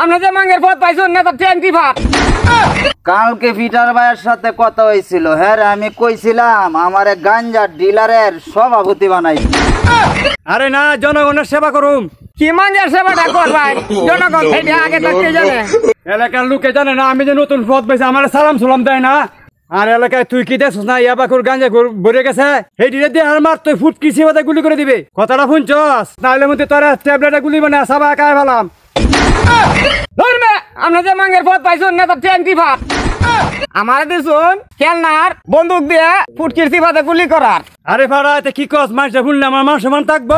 আপনি যে মাঙ্গের পথ পাইছেন নেতা ট্যাঙ্কি ভাত। কালকে ফিটার ভাইয়ের সাথে কথা হয়েছিল, হ্যাঁ আমি কইছিলাম আমারে গাঞ্জা ডিলারের সভাপতি বানাই। আরে না, জনগণের সেবা করুম। কি মাঙ্গের সেবাটা করবাই জনগণ এটা আগে থাকতে জানে। এলাকার লোকে জানে না আমি যে নতুন পথ পাইছি, আমার সালাম সুলাম দেয় না। আর এলাকায় তুই কি দেখছিস না ইয়াবাকুর গাঞ্জা ভরে গেছে, সেইটিরে দিয়ে আর মার তুই ফুটকি সিবাতে গুলি করে দিবে। কথাটা শুনছস? নাহলে মধ্যে তোরা ট্যাবলেটে গুলি বানা সাবা কায় ফেলাম। ধরবে আপনি যে মাঙ্গের পথ পাইছেন নেতা ট্যাঙ্কি ভাত। আমার দিছুন কেলনার বন্দুক দিয়ে ফুটকির সিবাতে গুলি করার। আরে ভাড়া এতে কি কস? মানুষটা শুনলে আমার মান সম্মান থাকবো?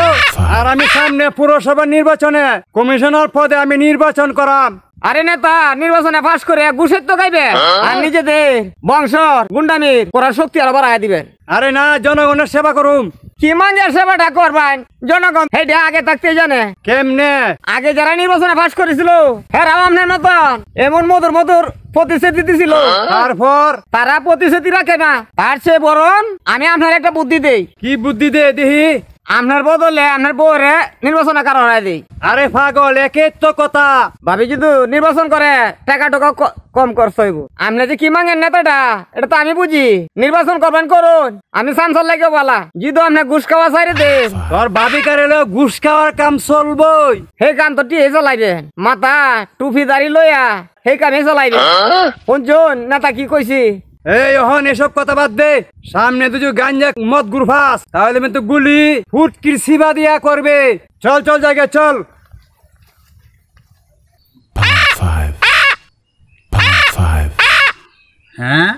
আর আমি সামনে পুরসভা নির্বাচনে কমিশনার পদে আমি নির্বাচন করাম। আরে নেতা নির্বাচনে পাশ করে ঘুষের তো খাইবে আর নিজেদের বংশর গুন্ডামির করার শক্তি আরো বাড়াই দিবেন। আরে না, জনগণের সেবা করুম। কি মাঙ্গের সেবাটা করবেন জনগণ সেইটা আগে থাকতে জানে। কেমনে? আগে যারা নির্বাচনে পাশ করেছিল হ্যাঁ আপনার মতন এমন মধুর মধুর প্রতিশ্রুতি দিছিল, তারপর তারা প্রতিশ্রুতি রাখে না। তার চেয়ে বরং আমি আপনার একটা বুদ্ধি দেই। কি বুদ্ধি দে দেখি? আপনার বদলে আপনার বউরে নির্বাচনে কারণ দিই। আরে পাগল, একে তো কথা। ভাবি যদি নির্বাচন করে টাকা টাকা কম খরচ হইব। আপনি যে কি মাঙ্গের নেতাটা এটা তো আমি বুঝি। নির্বাচন করবেন করুন, আমি সাংসদ লাগে বলা। যদি আপনি ঘুষ খাওয়া চাইরে দেন তোর ভাবি কারেলেও ঘুষ খাওয়ার কাম চলবই। সেই কাম তো টিয়ে চালাইবেন, মাথা টুপি দাড়ি লইয়া সেই কামে চালাইবেন। শুনছুন নেতা কি কইছি? এই ওহন এসব কথা বাদ দে। সামনে দুজো গাঞ্জা মদ গুরফাস, তাহলে কিন্তু গুলি ফুটকির সিবা দিয়া করবে। চল চল জায়গা চল। হ্যাঁ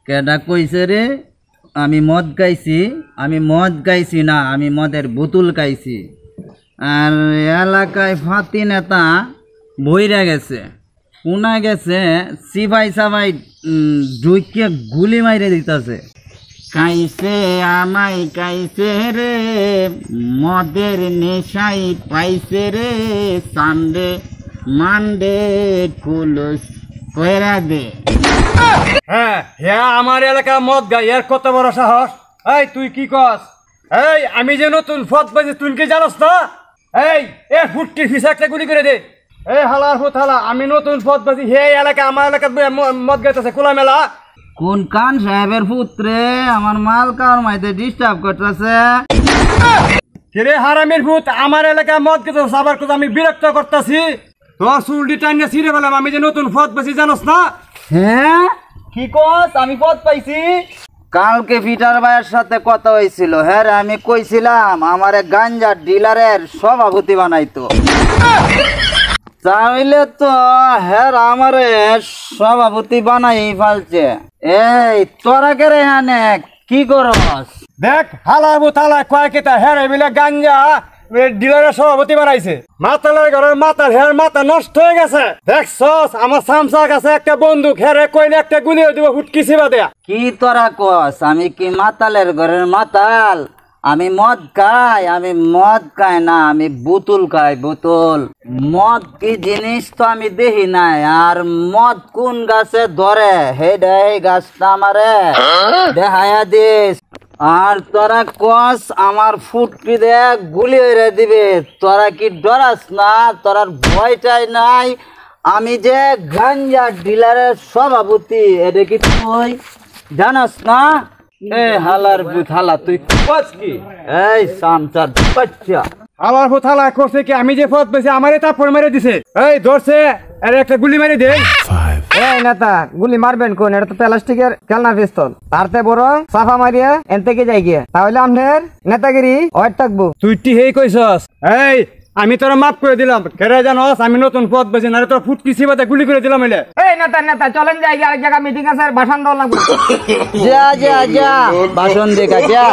কেডা কইছে রে আমি মদ গাইছি? আমি মদ গাইছি না, আমি মদের বোতল গাইছি। আর এলাকায় ফাতি নেতা বইরা গেছে, শোনা গেছে সিবাই সাবাই ঢুকে গুলি মাইরে দিতেছে। কাইছে আমায় কাইছে রে, মদের নেশাই পাইছে রে, সানডে মানডে কুলুস কইরা দে। হ্যাঁ হ্যাঁ, আমার এলাকা মদ গাই, এর কত বড় সাহস! এই তুই কি কস? এই আমি যে নতুন পথ পাইছি তুই কি জানোস না? এই এ ফুটকির ফিসা একটা গুলি করে দে। এই হালার ফুট হালা, আমি নতুন পথ পাইছি, হে এলাকা আমার এলাকার মদ গাইতেছে খোলা মেলা। কোন কান সাহেবের পুত্রে আমার মাল কার মাইতে ডিস্টার্ব করতেছে? রে হারামির ভূত, আমার এলাকায় মদ গেছে আবার কথা আমি বিরক্ত করতেছি। তোর চুলটি টাইনে ছিঁড়ে ফেলাম, আমি যে নতুন পথ পাইছি জানোস না? হ্যাঁ কি কস? আমি পথ পাইছি? কালকে ফিটার ভাইয়ের সাথে কথা হয়েছিল, হ্যাঁ আমি কইছিলাম আমারে গাঞ্জা ডিলারের সভাপতি বানাইতো। চাইলে তো হ্যাঁ আমারে সভাপতি বানাই ফেলছে। এই তোরা কে রে হানে কি করস? দেখ হালার ভূত হালা কয় কেতা হ্যাঁ এবিলা গাঞ্জা ডিলারের সভাপতি বানাইছে। মাতালের ঘরের মাতাল, হ্যাঁ মাথা নষ্ট হয়ে গেছে। দেখছস আমার সামসার কাছে একটা বন্দুক, হ্যাঁ কইলে একটা গুলি দিব ফুটকি সিবা দেয়া। কি তোরা কস? আমি কি মাতালের ঘরের মাতাল? আমি মদ খাই? আমি মদ খাই না, আমি বোতল খাই বোতল। মদ কি জিনিস তো আমি দেখি নাই। আর মদ কোন গাছে ধরে হেডা এই গাছটা আমারে দেখাইয়া দিস। আর তোরা কস আমার ফুটকি দে গুলি হয়ে দিবে। তোরা কি ডরাস না? তোরার ভয়টাই নাই? আমি যে গাঞ্জা ডিলারের সভাপতি, এটা কি তুই জানাস না? এ হালার ভূত হালা, তুই কস কি? এই সামচার বাচ্চা হালার ভূত হালা করছে কি? আমি যে পথ পেয়েছি আমারে তারপর মেরে দিছে। এই ধরছে আর একটা গুলি মেরে দে। এই নেতা গুলি মারবেন কোন? এটা তো প্লাস্টিকের খেলনা পিস্তল। তারতে বড় সাফা মারিয়ে এন থেকে যাই গিয়ে, তাহলে আপনার নেতাগিরি ওয়াইট থাকবো। তুই টি হেই কইছস? এই আমি তোরা মাফ করে দিলাম। কেরে জানোস আমি নতুন পথ বেছে না, তোর ফুটকি সিবাতে গুলি করে দিলাম। এলে এই নেতা চলেন যাই, আরেক জায়গা মিটিং আছে, ভাষণ দেওয়া লাগবে। যা যা যা ভাষণ দেখা যা।